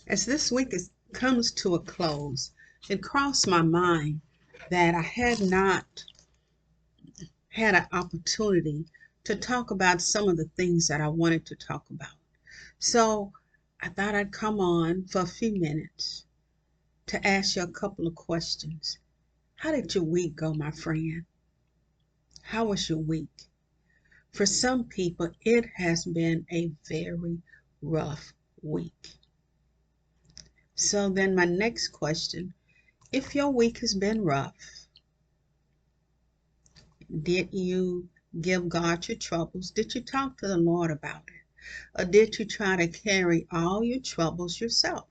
As this week comes to a close, it crossed my mind that I had not had an opportunity to talk about some of the things that I wanted to talk about. So I thought I'd come on for a few minutes to ask you a couple of questions. How did your week go, my friend? How was your week? For some people, it has been a very rough week. So then my next question, if your week has been rough, did you give God your troubles? Did you talk to the Lord about it? Or did you try to carry all your troubles yourself?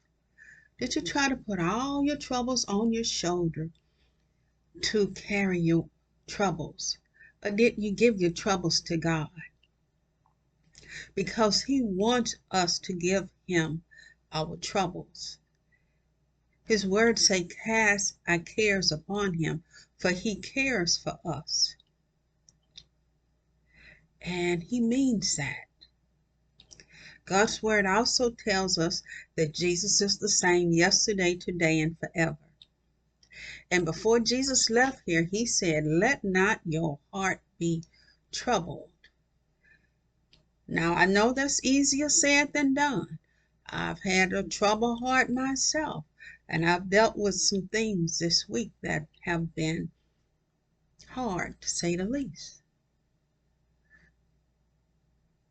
Did you try to put all your troubles on your shoulder to carry your troubles? Or did you give your troubles to God? Because He wants us to give Him our troubles. His words say, cast our cares upon Him, for He cares for us. And He means that. God's word also tells us that Jesus is the same yesterday, today, and forever. And before Jesus left here, He said, let not your heart be troubled. Now, I know that's easier said than done. I've had a troubled heart myself, and I've dealt with some things this week that have been hard, to say the least.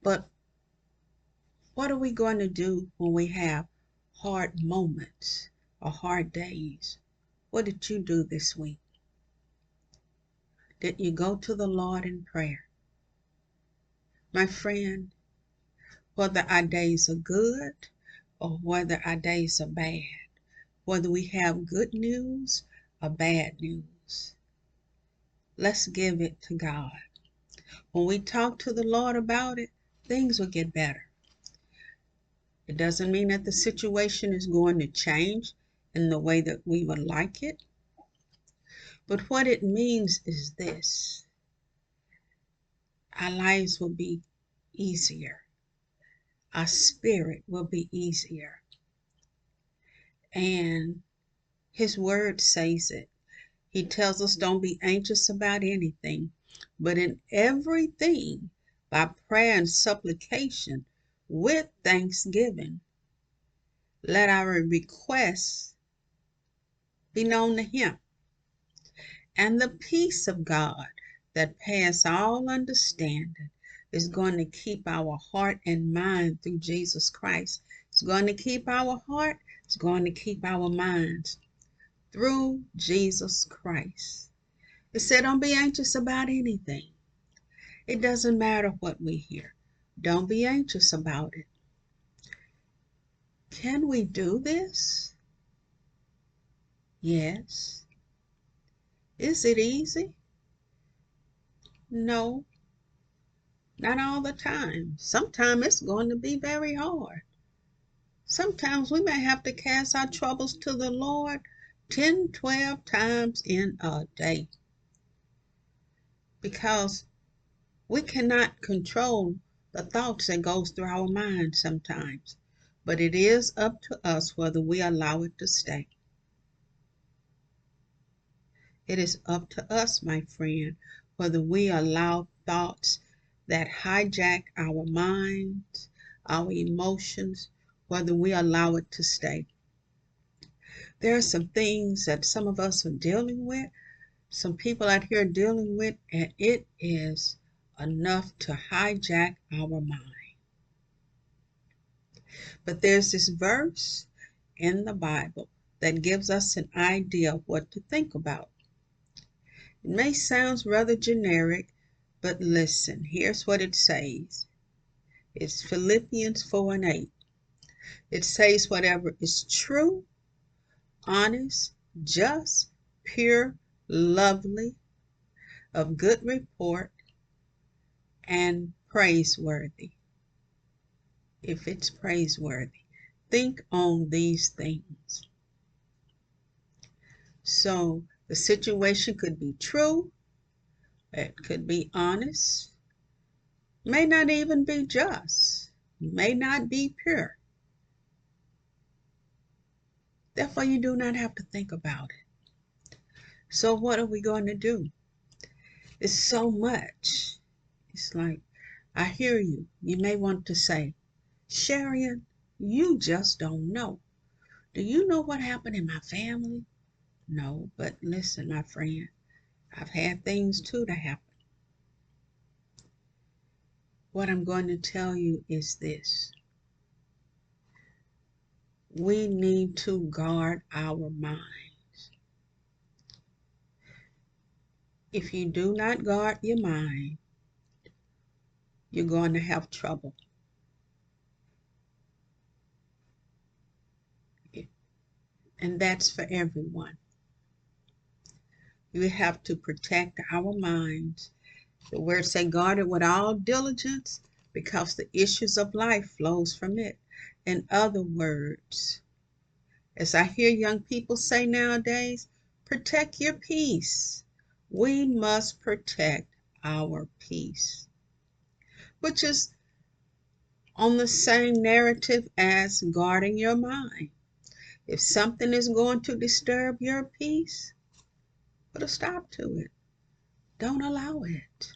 But what are we going to do when we have hard moments or hard days? What did you do this week? Did you go to the Lord in prayer? My friend, whether our days are good or whether our days are bad, whether we have good news or bad news, let's give it to God. When we talk to the Lord about it, things will get better. It doesn't mean that the situation is going to change in the way that we would like it. But what it means is this: our lives will be easier. Our spirit will be easier. And His word says it. He tells us don't be anxious about anything, but in everything, by prayer and supplication, with thanksgiving, let our requests be known to Him. And the peace of God that passes all understanding is going to keep our heart and mind through Jesus Christ. It's going to keep our heart. It's going to keep our minds through Jesus Christ. It said, don't be anxious about anything. It doesn't matter what we hear. Don't be anxious about it. Can we do this? Yes. Is it easy? No, not all the time. Sometimes it's going to be very hard. Sometimes we may have to cast our troubles to the Lord 10, 12 times in a day, because we cannot control the thoughts that goes through our mind sometimes. But it is up to us whether we allow it to stay. It is up to us, my friend, whether we allow thoughts that hijack our minds, our emotions, whether we allow it to stay. There are some things that some of us are dealing with, some people out here dealing with, and it is enough to hijack our mind. But there's this verse in the Bible that gives us an idea of what to think about. It may sound rather generic, but listen, here's what it says. It's Philippians 4:8. It says, whatever is true, honest, just, pure, lovely, of good report, and praiseworthy. If it's praiseworthy, think on these things. So the situation could be true, it could be honest, may not even be just, may not be pure. Therefore, you do not have to think about it. So what are we going to do? It's so much. It's like, I hear you. You may want to say, Sharian, you just don't know. Do you know what happened in my family? No, but listen, my friend, I've had things too to happen. What I'm going to tell you is this. We need to guard our minds. If you do not guard your mind, you're going to have trouble. And that's for everyone. We have to protect our minds. The word say guard it with all diligence because the issues of life flows from it. In other words, as I hear young people say nowadays, protect your peace. We must protect our peace, which is on the same narrative as guarding your mind. If something is going to disturb your peace, put a stop to it. Don't allow it.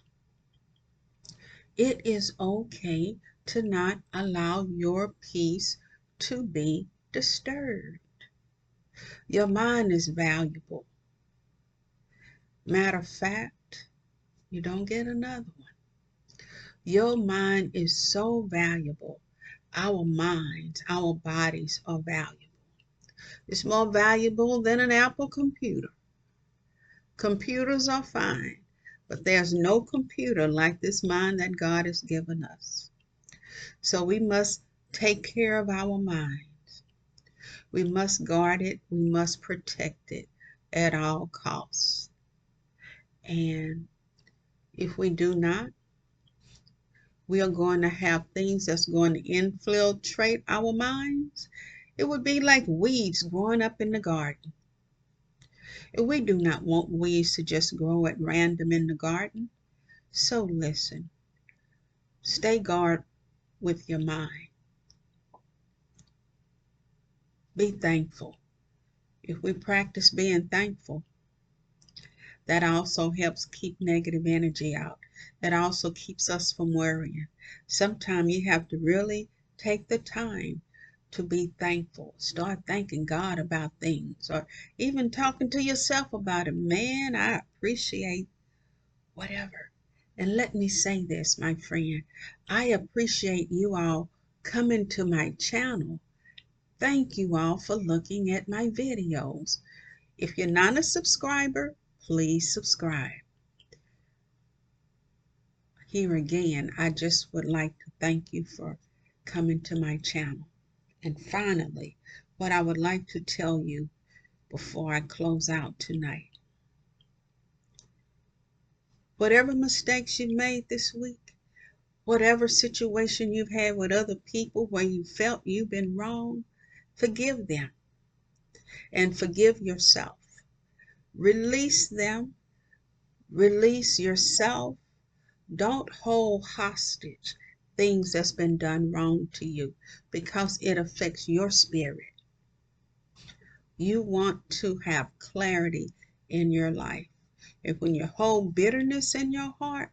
It is okay to not allow your peace to be disturbed. Your mind is valuable. Matter of fact, you don't get another one. Your mind is so valuable. Our minds, our bodies are valuable. It's more valuable than an Apple computer. Computers are fine, but there's no computer like this mind that God has given us. So we must take care of our minds. We must guard it. We must protect it at all costs. And if we do not, we are going to have things that's going to infiltrate our minds. It would be like weeds growing up in the garden. And we do not want weeds to just grow at random in the garden. So listen, stay guard with your mind. Be thankful. If we practice being thankful, that also helps keep negative energy out. That also keeps us from worrying. Sometimes you have to really take the time to be thankful. Start thanking God about things, or even talking to yourself about it. Man, I appreciate whatever. And let me say this, my friend. I appreciate you all coming to my channel. Thank you all for looking at my videos. If you're not a subscriber, please subscribe. Here again, I just would like to thank you for coming to my channel. And finally, what I would like to tell you before I close out tonight. Whatever mistakes you've made this week, whatever situation you've had with other people where you felt you've been wrong, forgive them and forgive yourself. Release them. Release yourself. Don't hold hostage things that's been done wrong to you because it affects your spirit. You want to have clarity in your life. And when you hold bitterness in your heart,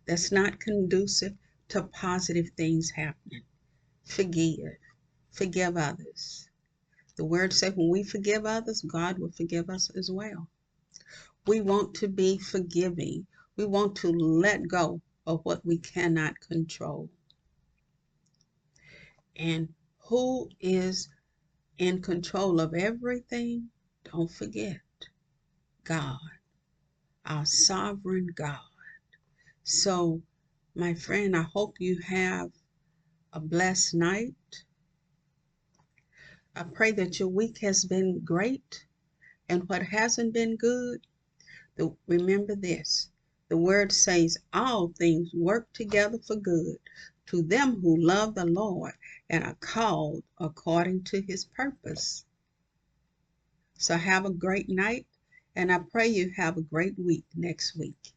that's not conducive to positive things happening. Forgive. Forgive others. The word says when we forgive others, God will forgive us as well. We want to be forgiving. We want to let go of what we cannot control. And who is in control of everything? Don't forget, God, our sovereign God. So, my friend, I hope you have a blessed night. I pray that your week has been great, and what hasn't been good, remember this. The word says all things work together for good to them who love the Lord and are called according to his purpose. So have a great night, and I pray you have a great week next week.